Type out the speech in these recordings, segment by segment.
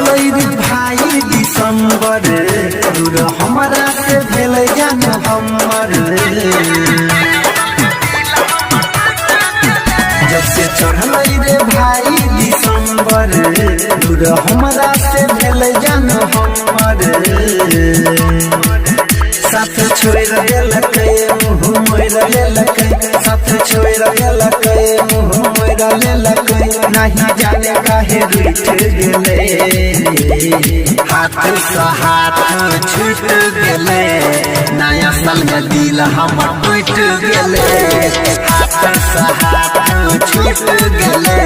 रे भाई दिसंबर दूर हमरा से भेल जान हमर जब से चढ़ल रे भाई दिसंबर दूर हमरा से भेल जान हमर साथ छोड़ देलकै मुँह मोड़ लेलकै साथ छोड़ देलकै मुँह मोड़ लेलकै नहीं जाने काहे रूठ गेले हाथ से हाथ छूट गेले नया साल में दिल हमर टूट गेले हाथ से हाथ छूट गेले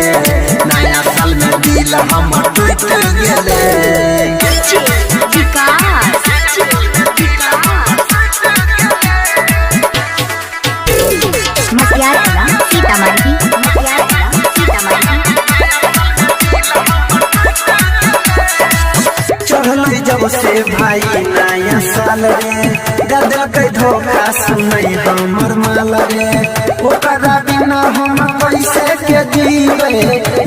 नया साल में दिल हमर टूट गेले चढ़ल जब से भाई नया साल रे दादा के धोखा सुनै हमर माल रे ओकरा बिना हम कैसे के जीवे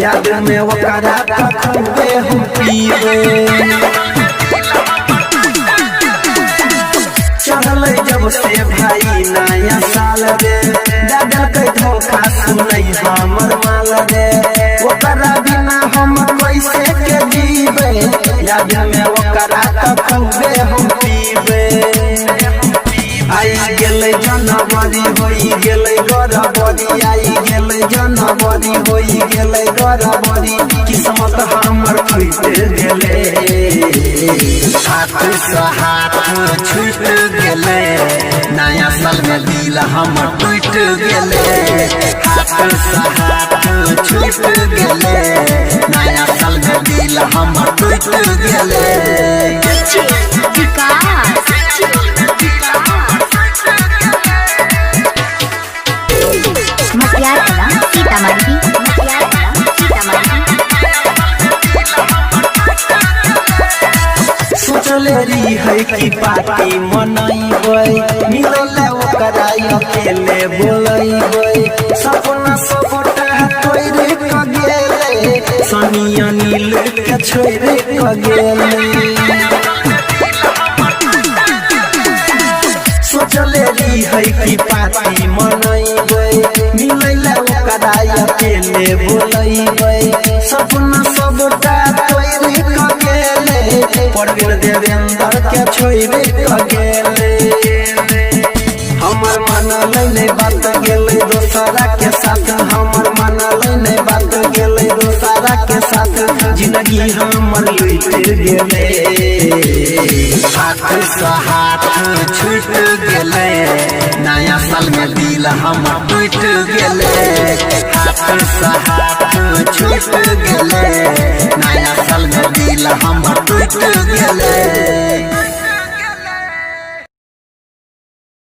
याद में ओकरा खूबे हम पीवे चढ़ल जब से भाई नया साल रे दादा के धोखा सुनै हमर माल रे ओकरा बिना हम कैसे के जीवे याद में ओकरा खूबे हम पीवे आई गेलै जनवरी होई गेलै गरबरी आई गेलै जनवरी होई गेलै गरबरी किस्मत हमर फूट गेलै हाथ से हाथ छूट गेलै नया साल में दिल हमर टूट गेलै हाथ से हाथ छूट गेलै नया साल में दिल हमर टूट गेलै सोचले रही है कि पार्टी मनैबै मिलले ओकरा अकेले बोलैबै सपना सबटा तोड़ क गेलै सनिया नील के छोड़ क गेलै सोचले रही है कि पार्टी मनैबै मिलले ओकरा अकेले बोलैबै सपना सबटा तोड़ क गेलै परवीन देवेंद्र के छोड़ क गेलै हमर मन लैने बात गेलै दोसरा के साथ हमर मन लैने बात गेलै दोसरा के साथ जिंदगी हमर लूट गेलै हाथ से हाथ छूट गेलै नया साल में दिल हमर टूट गेलै हाथ से हाथ छूट गेलै नया साल में दिल हमर टूट गेलै।